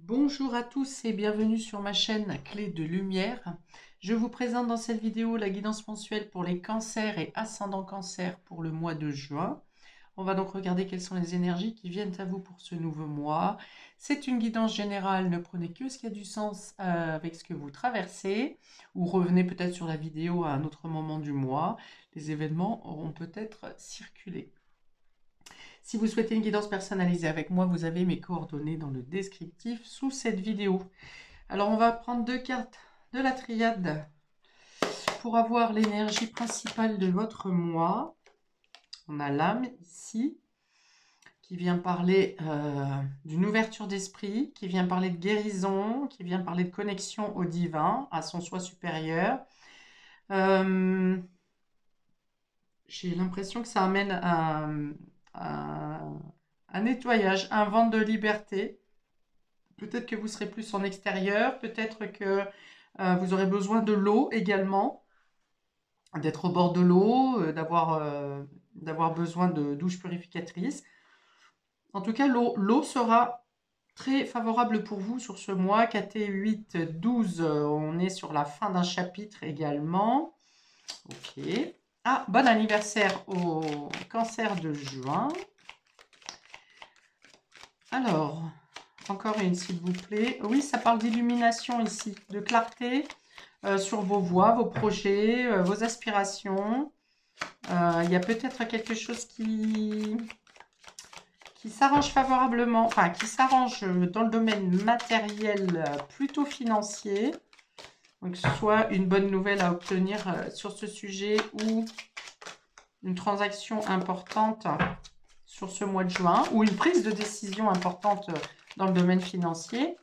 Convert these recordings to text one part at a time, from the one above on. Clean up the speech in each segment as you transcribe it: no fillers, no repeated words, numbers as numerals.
Bonjour à tous et bienvenue sur ma chaîne Clé de Lumière. Je vous présente dans cette vidéo la guidance mensuelle pour les cancers et ascendant cancer pour le mois de juin. On va donc regarder quelles sont les énergies qui viennent à vous pour ce nouveau mois. C'est une guidance générale, ne prenez que ce qui a du sens avec ce que vous traversez, ou revenez peut-être sur la vidéo à un autre moment du mois. Les événements auront peut-être circulé. Si vous souhaitez une guidance personnalisée avec moi, vous avez mes coordonnées dans le descriptif sous cette vidéo. Alors on va prendre deux cartes de la triade pour avoir l'énergie principale de votre mois. On a l'âme ici qui vient parler d'une ouverture d'esprit, qui vient parler de guérison, qui vient parler de connexion au divin, à son soi supérieur. J'ai l'impression que ça amène un nettoyage, un vent de liberté. Peut-être que vous serez plus en extérieur, peut-être que vous aurez besoin de l'eau également, d'être au bord de l'eau, d'avoir besoin de douches purificatrices. En tout cas, l'eau sera très favorable pour vous sur ce mois. KT 8, 12, on est sur la fin d'un chapitre également. Ok. Ah, bon anniversaire au cancer de juin. Alors, encore une, s'il vous plaît. Oui, ça parle d'illumination ici, de clarté sur vos voies, vos projets, vos aspirations. Il y a peut-être quelque chose qui s'arrange favorablement, enfin qui s'arrange dans le domaine matériel, plutôt financier. Donc, soit une bonne nouvelle à obtenir sur ce sujet ou une transaction importante sur ce mois de juin ou une prise de décision importante dans le domaine financier.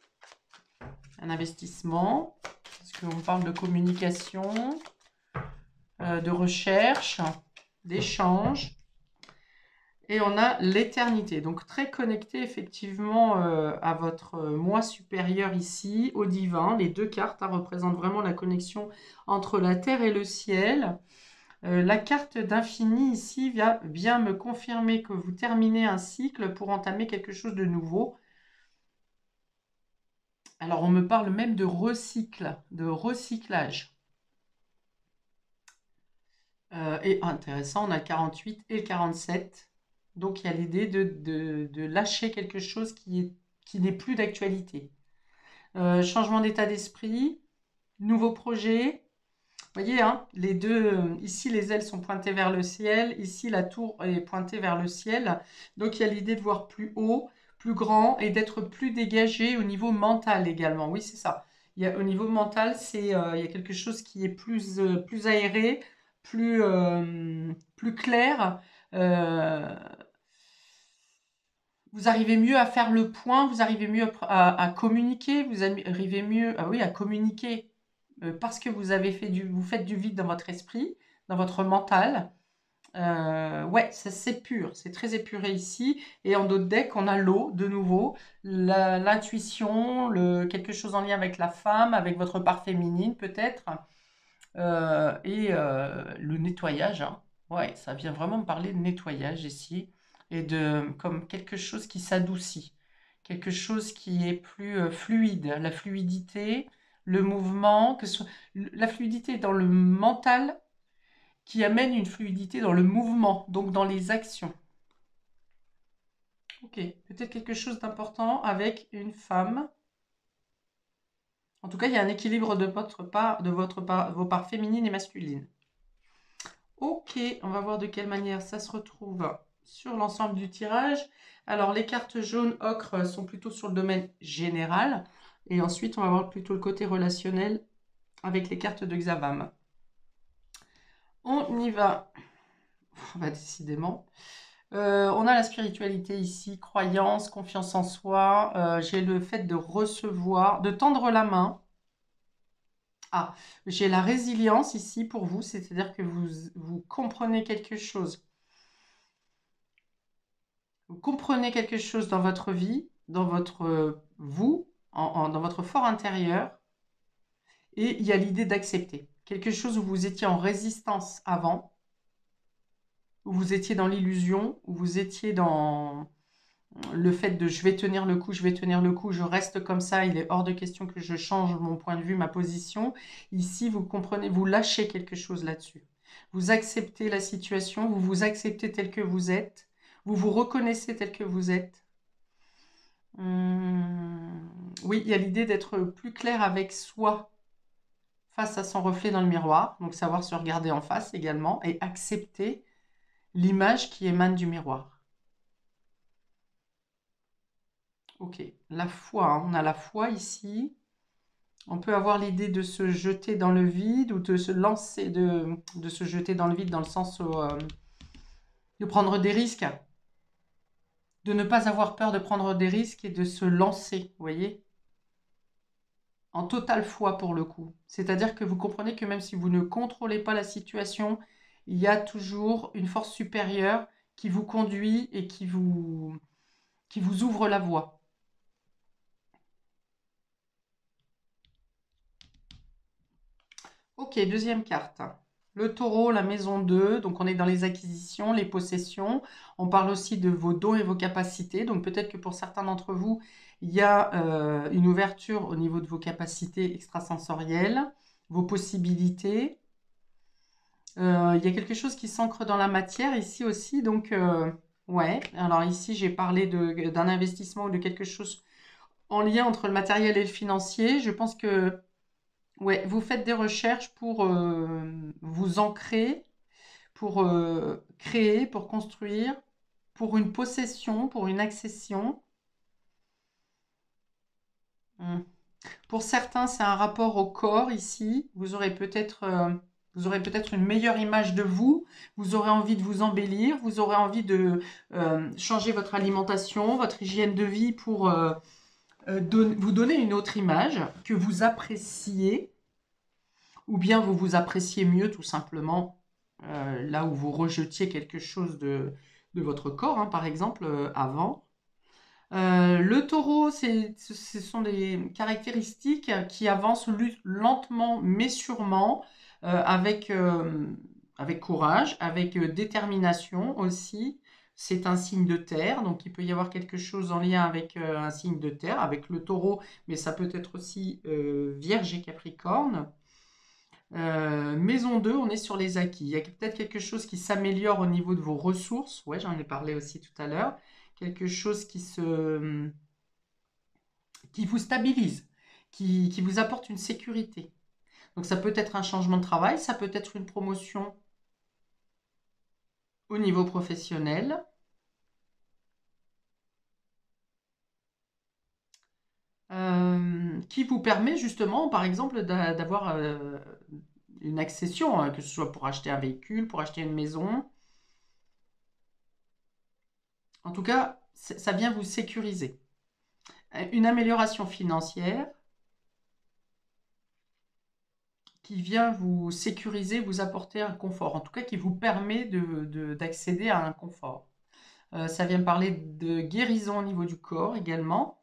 Un investissement, parce qu'on parle de communication, de recherche, d'échange. Et on a l'éternité, donc très connecté effectivement à votre moi supérieur ici, au divin. Les deux cartes représentent vraiment la connexion entre la terre et le ciel. La carte d'infini ici vient bien me confirmer que vous terminez un cycle pour entamer quelque chose de nouveau. Alors on me parle même de recyclage. Et intéressant, on a le 48 et le 47. Donc il y a l'idée de lâcher quelque chose qui n'est plus d'actualité. Changement d'état d'esprit, nouveau projet. Vous voyez, hein, les deux, ici les ailes sont pointées vers le ciel, ici la tour est pointée vers le ciel. Donc il y a l'idée de voir plus haut, plus grand et d'être plus dégagé au niveau mental également. Oui, c'est ça. Au niveau mental, il y a quelque chose qui est plus aéré, plus clair. Euh, Vous arrivez mieux à faire le point, vous arrivez mieux à communiquer, vous arrivez mieux oui, à communiquer parce que vous faites du vide dans votre esprit, dans votre mental. Ouais, c'est pur, c'est très épuré ici. Et en d'autres decks, on a l'eau, de nouveau, l'intuition, quelque chose en lien avec la femme, avec votre part féminine peut-être, le nettoyage. Hein. Ouais, ça vient vraiment me parler de nettoyage ici et de comme quelque chose qui s'adoucit, quelque chose qui est plus fluide, la fluidité, le mouvement, la fluidité dans le mental qui amène une fluidité dans le mouvement, donc dans les actions. Ok, peut-être quelque chose d'important avec une femme. En tout cas, il y a un équilibre de vos parts féminines et masculines. Ok, on va voir de quelle manière ça se retrouve sur l'ensemble du tirage. Alors, les cartes jaunes ocre sont plutôt sur le domaine général. Et ensuite, on va voir plutôt le côté relationnel avec les cartes de Xavam. On y va. Décidément. On a la spiritualité ici, croyance, confiance en soi. J'ai le fait de recevoir, de tendre la main. Ah, j'ai la résilience ici pour vous, c'est-à-dire que vous comprenez quelque chose. Vous comprenez quelque chose dans votre vie, dans votre dans votre fort intérieur, et il y a l'idée d'accepter. Quelque chose où vous étiez en résistance avant, où vous étiez dans l'illusion, où vous étiez le fait de je vais tenir le coup, je vais tenir le coup, je reste comme ça, il est hors de question que je change mon point de vue, ma position. Ici, vous comprenez, vous lâchez quelque chose là-dessus. Vous acceptez la situation, vous vous acceptez tel que vous êtes, vous vous reconnaissez tel que vous êtes. Oui, il y a l'idée d'être plus clair avec soi face à son reflet dans le miroir, donc savoir se regarder en face également et accepter l'image qui émane du miroir. Ok, la foi, hein, on a la foi ici. On peut avoir l'idée de se jeter dans le vide ou de se lancer, de se jeter dans le vide dans le sens où, de prendre des risques, de ne pas avoir peur de prendre des risques et de se lancer, vous voyez, en totale foi pour le coup. C'est-à-dire que vous comprenez que même si vous ne contrôlez pas la situation, il y a toujours une force supérieure qui vous conduit et qui vous ouvre la voie. Ok, deuxième carte. Le taureau, la maison 2, donc on est dans les acquisitions, les possessions. On parle aussi de vos dons et vos capacités. Donc peut-être que pour certains d'entre vous, il y a une ouverture au niveau de vos capacités extrasensorielles, vos possibilités. Il y a quelque chose qui s'ancre dans la matière ici aussi. Donc ouais, alors ici j'ai parlé d'un investissement ou de quelque chose en lien entre le matériel et le financier. Je pense que ouais, vous faites des recherches pour vous ancrer, pour créer, pour construire, pour une possession, pour une accession. Hmm. Pour certains, c'est un rapport au corps ici. Vous aurez peut-être une meilleure image de vous. Vous aurez envie de vous embellir. Vous aurez envie de changer votre alimentation, votre hygiène de vie pour vous donner une autre image que vous appréciez. Ou bien vous vous appréciez mieux tout simplement là où vous rejetiez quelque chose de votre corps, hein, par exemple, avant. Le taureau, ce sont des caractéristiques qui avancent lentement mais sûrement, avec courage, avec détermination aussi. C'est un signe de terre, donc il peut y avoir quelque chose en lien avec un signe de terre, avec le taureau, mais ça peut être aussi Vierge et Capricorne. Maison 2, on est sur les acquis. Il y a peut-être quelque chose qui s'améliore au niveau de vos ressources. Ouais, j'en ai parlé aussi tout à l'heure. Quelque chose qui vous stabilise, qui vous apporte une sécurité. Donc ça peut être un changement de travail, ça peut être une promotion au niveau professionnel. Qui vous permet justement, par exemple, d'avoir une accession, hein, que ce soit pour acheter un véhicule, pour acheter une maison. En tout cas, ça vient vous sécuriser. Une amélioration financière qui vient vous sécuriser, vous apporter un confort, en tout cas qui vous permet d'accéder à un confort. Ça vient parler de guérison au niveau du corps également.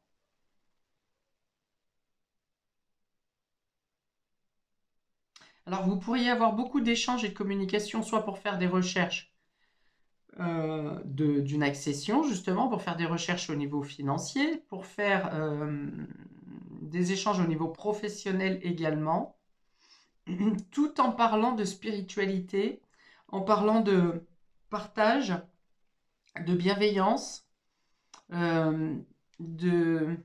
Alors vous pourriez avoir beaucoup d'échanges et de communication, soit pour faire des recherches d'une accession, justement, pour faire des recherches au niveau financier, pour faire des échanges au niveau professionnel également, tout en parlant de spiritualité, en parlant de partage, de bienveillance, euh, de,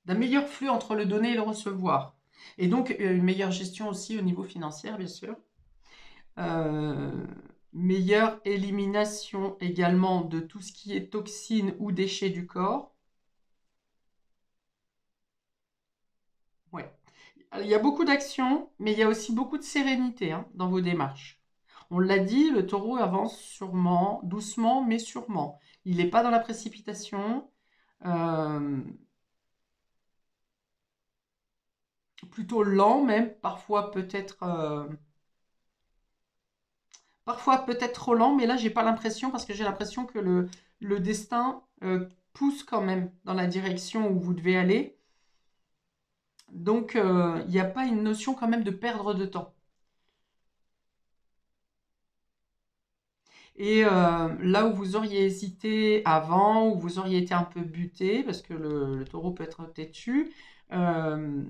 d'un meilleur flux entre le donner et le recevoir. Et donc une meilleure gestion aussi au niveau financier, bien sûr. Euh, Meilleure élimination également de tout ce qui est toxines ou déchets du corps. Ouais. Il y a beaucoup d'actions, mais il y a aussi beaucoup de sérénité, hein, dans vos démarches. On l'a dit, le taureau avance sûrement, doucement, mais sûrement. Il n'est pas dans la précipitation, euh, plutôt lent même, parfois peut-être trop lent, mais là j'ai pas l'impression parce que j'ai l'impression que le destin pousse quand même dans la direction où vous devez aller. Donc il n'y a pas une notion quand même de perdre de temps. Et là où vous auriez hésité avant, où vous auriez été un peu buté, parce que le taureau peut être têtu, euh,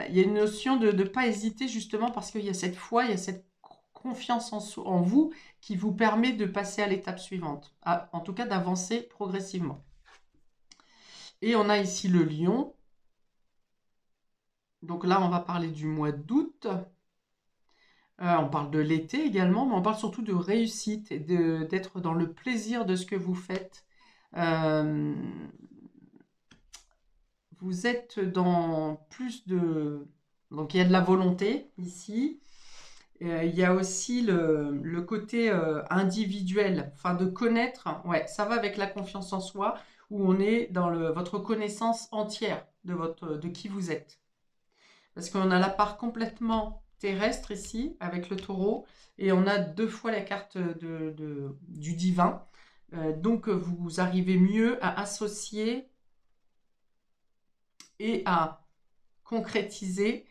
il y a une notion de ne pas hésiter justement parce qu'il y a cette foi, il y a cette confiance en vous qui vous permet de passer à l'étape suivante, en tout cas d'avancer progressivement. Et on a ici le lion. Donc là, on va parler du mois d'août. On parle de l'été également, mais on parle surtout de réussite et d'être dans le plaisir de ce que vous faites. Euh, vous êtes dans plus de... Donc il y a de la volonté ici. Il y a aussi le côté individuel, enfin de connaître. Ouais, ça va avec la confiance en soi, où on est dans votre connaissance entière de qui vous êtes. Parce qu'on a la part complètement terrestre ici, avec le taureau, et on a 2 fois la carte du divin. Donc vous arrivez mieux à associer et à concrétiser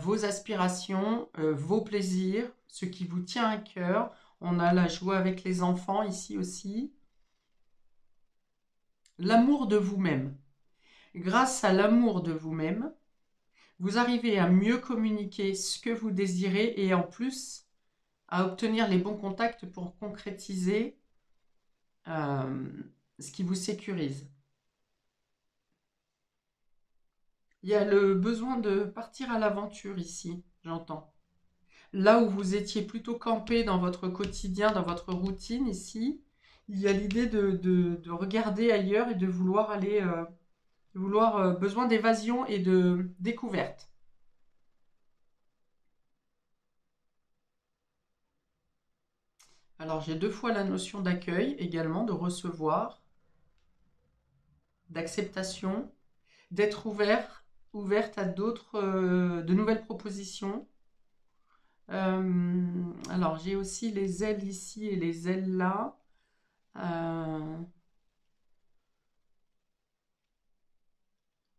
vos aspirations, vos plaisirs, ce qui vous tient à cœur. On a la joie avec les enfants ici aussi. L'amour de vous-même. Grâce à l'amour de vous-même, vous arrivez à mieux communiquer ce que vous désirez et en plus à obtenir les bons contacts pour concrétiser euh, ce qui vous sécurise. Il y a le besoin de partir à l'aventure ici, j'entends. Là où vous étiez plutôt campé dans votre quotidien, dans votre routine ici, il y a l'idée de regarder ailleurs et de vouloir aller, besoin d'évasion et de découverte. Alors j'ai 2 fois la notion d'accueil également, de recevoir, d'acceptation, d'être ouverte à de nouvelles propositions. Alors j'ai aussi les ailes ici et les ailes là.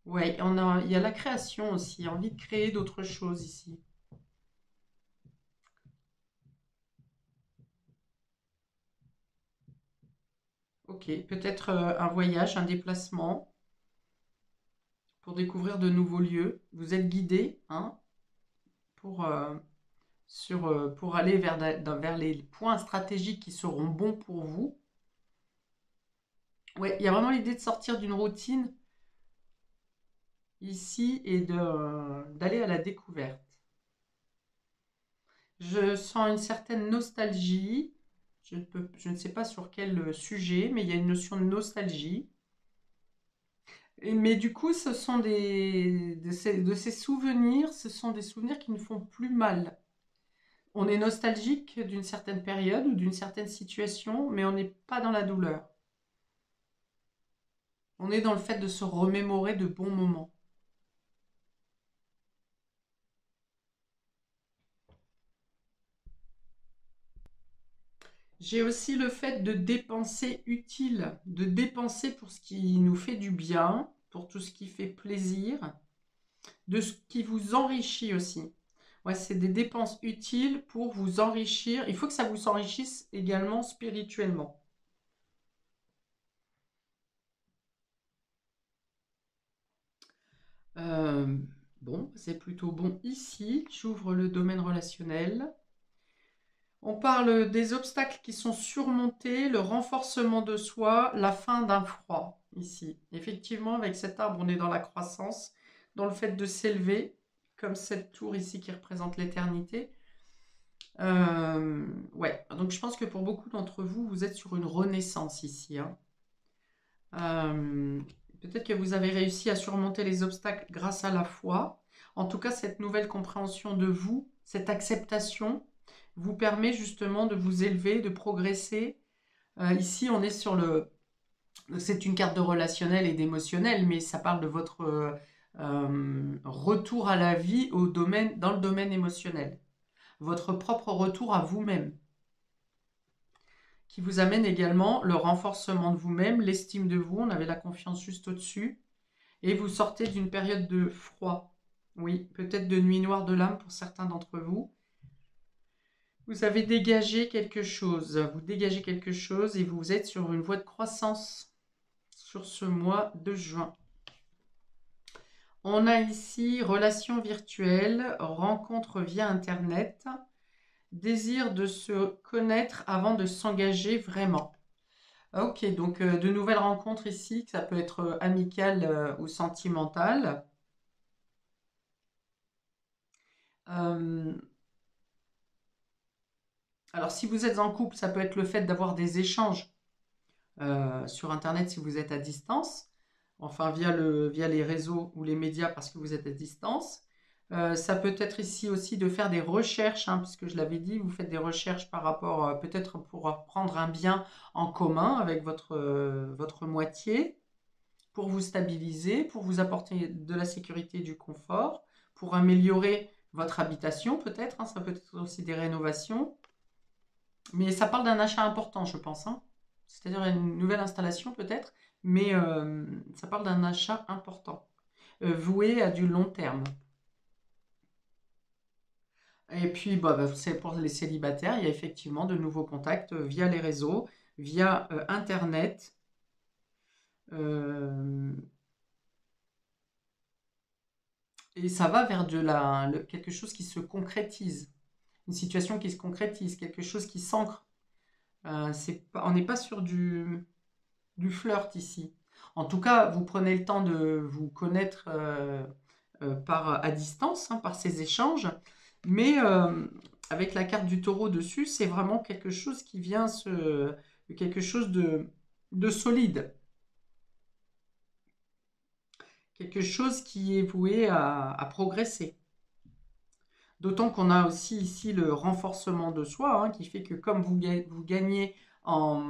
Ouais, il y a la création aussi, envie de créer d'autres choses ici. Ok, peut-être un voyage, un déplacement pour découvrir de nouveaux lieux. Vous êtes guidé, hein, pour, pour aller vers les points stratégiques qui seront bons pour vous. Ouais, il y a vraiment l'idée de sortir d'une routine ici et d'aller à la découverte. Je sens une certaine nostalgie. Je ne sais pas sur quel sujet, mais il y a une notion de nostalgie. Mais du coup, ce sont de ces souvenirs, ce sont des souvenirs qui ne font plus mal. On est nostalgique d'une certaine période ou d'une certaine situation, mais on n'est pas dans la douleur. On est dans le fait de se remémorer de bons moments. J'ai aussi le fait de dépenser utile, de dépenser pour ce qui nous fait du bien, pour tout ce qui fait plaisir, de ce qui vous enrichit aussi. Ouais, c'est des dépenses utiles pour vous enrichir. Il faut que ça vous enrichisse également spirituellement. Euh, bon, c'est plutôt bon ici. J'ouvre le domaine relationnel. On parle des obstacles qui sont surmontés, le renforcement de soi, la fin d'un froid ici. Effectivement, avec cet arbre, on est dans la croissance, dans le fait de s'élever, comme cette tour ici qui représente l'éternité. Ouais, donc je pense que pour beaucoup d'entre vous, vous êtes sur une renaissance ici, hein. Euh, Peut-être que vous avez réussi à surmonter les obstacles grâce à la foi. En tout cas, cette nouvelle compréhension de vous, cette acceptation, vous permet justement de vous élever, de progresser. Ici, on est sur le... C'est une carte de relationnel et d'émotionnel, mais ça parle de votre retour à la vie dans le domaine émotionnel. Votre propre retour à vous-même, qui vous amène également le renforcement de vous-même, l'estime de vous, on avait la confiance juste au-dessus, et vous sortez d'une période de froid, oui, peut-être de nuit noire de l'âme pour certains d'entre vous. Vous avez dégagé quelque chose. Vous dégagez quelque chose et vous êtes sur une voie de croissance sur ce mois de juin. On a ici relations virtuelles, rencontres via Internet, désir de se connaître avant de s'engager vraiment. Ok, donc de nouvelles rencontres ici, ça peut être amicales ou sentimentales. Euh, alors si vous êtes en couple, ça peut être le fait d'avoir des échanges sur Internet si vous êtes à distance, enfin via les réseaux ou les médias parce que vous êtes à distance. Ça peut être ici aussi de faire des recherches, hein, puisque je l'avais dit, vous faites des recherches par rapport, peut-être pour prendre un bien en commun avec votre moitié, pour vous stabiliser, pour vous apporter de la sécurité et du confort, pour améliorer votre habitation peut-être, hein, ça peut être aussi des rénovations. Mais ça parle d'un achat important, je pense, hein. C'est-à-dire une nouvelle installation peut-être, mais ça parle d'un achat important, voué à du long terme. Et puis, c'est pour les célibataires, il y a effectivement de nouveaux contacts via les réseaux, via Internet. euh, et ça va vers quelque chose qui se concrétise, une situation qui se concrétise, quelque chose qui s'ancre. On n'est pas sur du flirt ici. En tout cas, vous prenez le temps de vous connaître à distance, hein, par ces échanges, mais avec la carte du taureau dessus, c'est vraiment quelque chose qui vient quelque chose de solide, quelque chose qui est voué à progresser. D'autant qu'on a aussi ici le renforcement de soi, hein, qui fait que comme vous gagnez en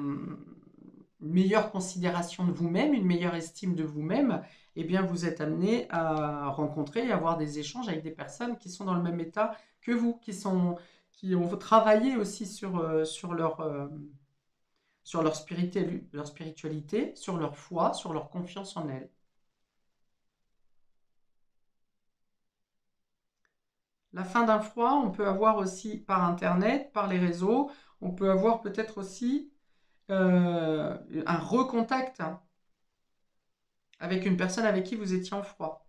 meilleure considération de vous-même, une meilleure estime de vous-même, eh bien vous êtes amené à rencontrer et avoir des échanges avec des personnes qui sont dans le même état que vous, qui ont travaillé aussi sur leur spiritualité, sur leur foi, sur leur confiance en elles. La fin d'un froid, on peut avoir aussi par Internet, par les réseaux, on peut avoir peut-être aussi un recontact, hein, avec une personne avec qui vous étiez en froid.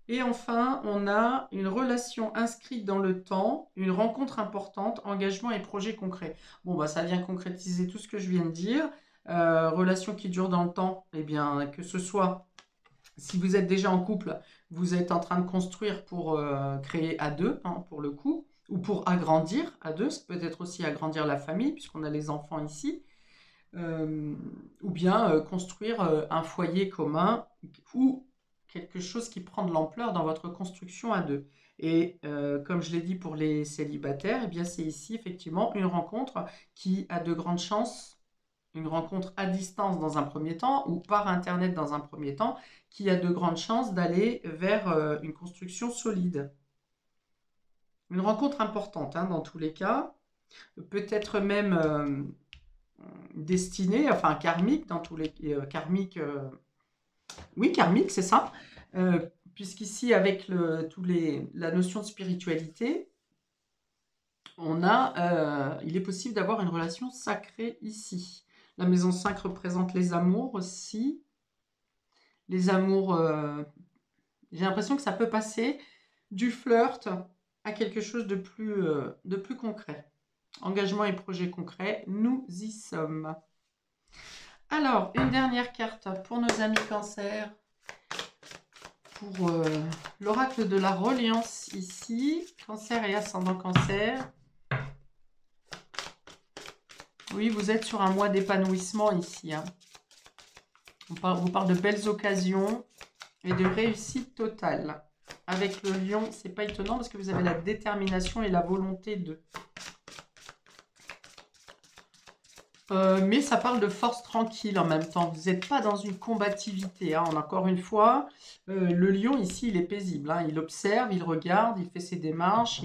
Et enfin, on a une relation inscrite dans le temps, une rencontre importante, engagement et projet concret. Bon, ça vient concrétiser tout ce que je viens de dire. Relation qui dure dans le temps, eh bien, que ce soit si vous êtes déjà en couple, vous êtes en train de construire pour créer à deux, hein, pour le coup, ou pour agrandir à deux. Ça peut être aussi agrandir la famille, puisqu'on a les enfants ici. Euh, ou bien construire un foyer commun ou quelque chose qui prend de l'ampleur dans votre construction à deux. Et comme je l'ai dit pour les célibataires, eh bien c'est ici effectivement une rencontre qui a de grandes chances, une rencontre à distance dans un premier temps ou par Internet dans un premier temps, qui a de grandes chances d'aller vers une construction solide. Une rencontre importante, hein, dans tous les cas, peut-être même destinée, enfin karmique, dans tous les karmique, oui karmique, c'est ça, puisqu'ici avec la notion de spiritualité, il est possible d'avoir une relation sacrée ici. La maison 5 représente les amours aussi. Les amours, j'ai l'impression que ça peut passer du flirt à quelque chose de plus concret. Engagement et projet concret, nous y sommes. Alors, une dernière carte pour nos amis Cancer, pour l'oracle de la reliance ici, Cancer et ascendant Cancer. Oui, vous êtes sur un mois d'épanouissement ici, hein. On vous parle de belles occasions et de réussite totale. Avec le lion, c'est pas étonnant parce que vous avez la détermination et la volonté de. Mais ça parle de force tranquille en même temps. Vous n'êtes pas dans une combativité, hein. Encore une fois, le lion ici, il est paisible, hein. Il observe, il regarde, il fait ses démarches,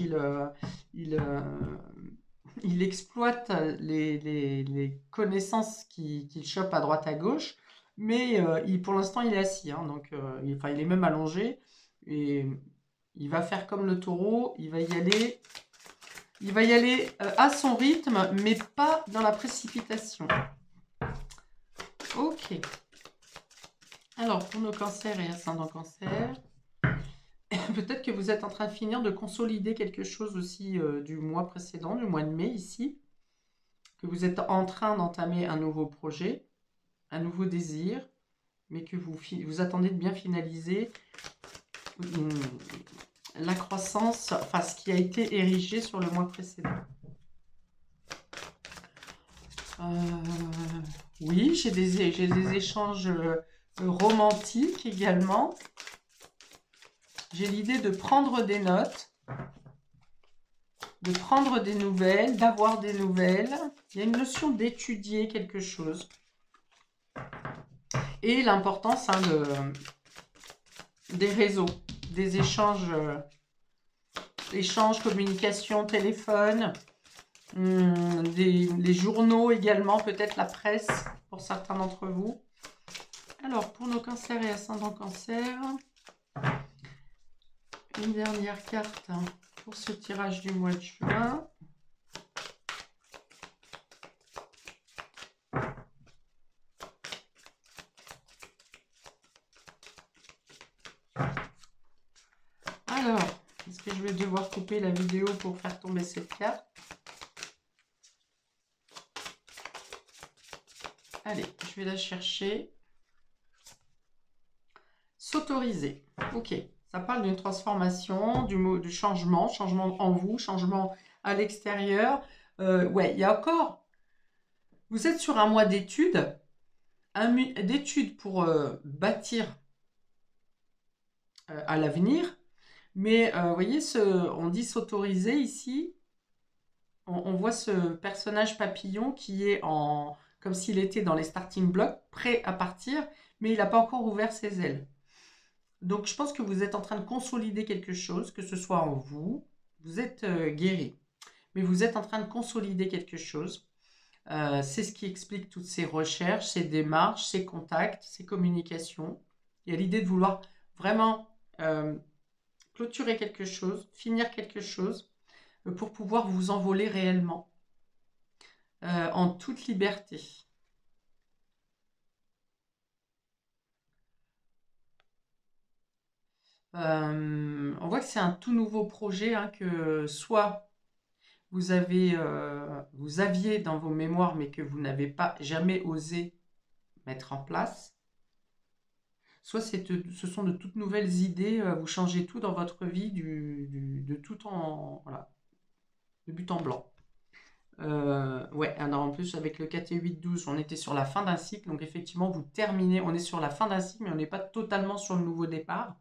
il exploite les connaissances qu'il chope à droite à gauche. Mais pour l'instant, il est assis, hein. Donc, il est même allongé. Et il va faire comme le taureau, il va y aller Il va y aller à son rythme, mais pas dans la précipitation. Ok. Alors, pour nos cancers et ascendants cancer, peut-être que vous êtes en train de finir de consolider quelque chose aussi du mois précédent, du mois de mai ici, que vous êtes en train d'entamer un nouveau projet, un nouveau désir, mais que vous attendez de bien finaliser la croissance, enfin ce qui a été érigé sur le mois précédent. Oui, j'ai des échanges romantiques également. J'ai l'idée de prendre des notes, de prendre des nouvelles, d'avoir des nouvelles. Il y a une notion d'étudier quelque chose. Et l'importance des réseaux, des échanges, communication, téléphone, les journaux également, peut-être la presse pour certains d'entre vous. Alors, pour nos cancers et ascendants cancer, une dernière carte pour ce tirage du mois de juin. Alors, est-ce que je vais devoir couper la vidéo pour faire tomber cette carte? Allez, je vais la chercher. S'autoriser. Ok, ça parle d'une transformation, du changement, changement en vous, changement à l'extérieur. Ouais, il y a encore... Vous êtes sur un mois d'études, pour bâtir à l'avenir. Mais vous voyez, on dit s'autoriser ici. On voit ce personnage papillon qui est comme s'il était dans les starting blocks, prêt à partir, mais il n'a pas encore ouvert ses ailes. Donc, je pense que vous êtes en train de consolider quelque chose, que ce soit en vous. Vous êtes guéri, mais vous êtes en train de consolider quelque chose. C'est ce qui explique toutes ces recherches, ces démarches, ces contacts, ces communications. Il y a l'idée de vouloir vraiment clôturer quelque chose, finir quelque chose, pour pouvoir vous envoler réellement, en toute liberté. On voit que c'est un tout nouveau projet, hein, que soit vous aviez dans vos mémoires, mais que vous n'avez pas jamais osé mettre en place. Soit ce sont de toutes nouvelles idées, vous changez tout dans votre vie, de tout voilà, de but en blanc. Ouais, alors en plus avec le 4 et 8, 12, on était sur la fin d'un cycle, donc effectivement vous terminez, on est sur la fin d'un cycle, mais on n'est pas totalement sur le nouveau départ.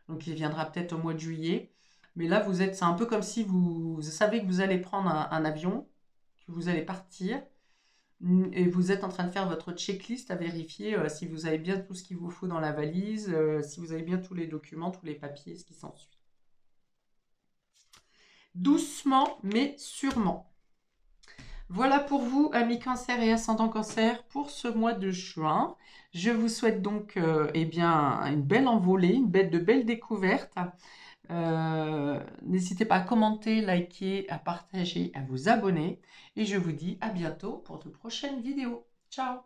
Donc il viendra peut-être au mois de juillet. Mais là, c'est un peu comme si vous savez que vous allez prendre un avion, que vous allez partir, et vous êtes en train de faire votre checklist à vérifier si vous avez bien tout ce qu'il vous faut dans la valise, si vous avez bien tous les documents, tous les papiers, ce qui s'ensuit. Doucement, mais sûrement. Voilà pour vous, amis cancer et ascendant cancer, pour ce mois de juin. Je vous souhaite donc eh bien, une belle envolée, de belles découvertes. N'hésitez pas à commenter, liker, à partager, à vous abonner. Et je vous dis à bientôt pour de prochaines vidéos. Ciao!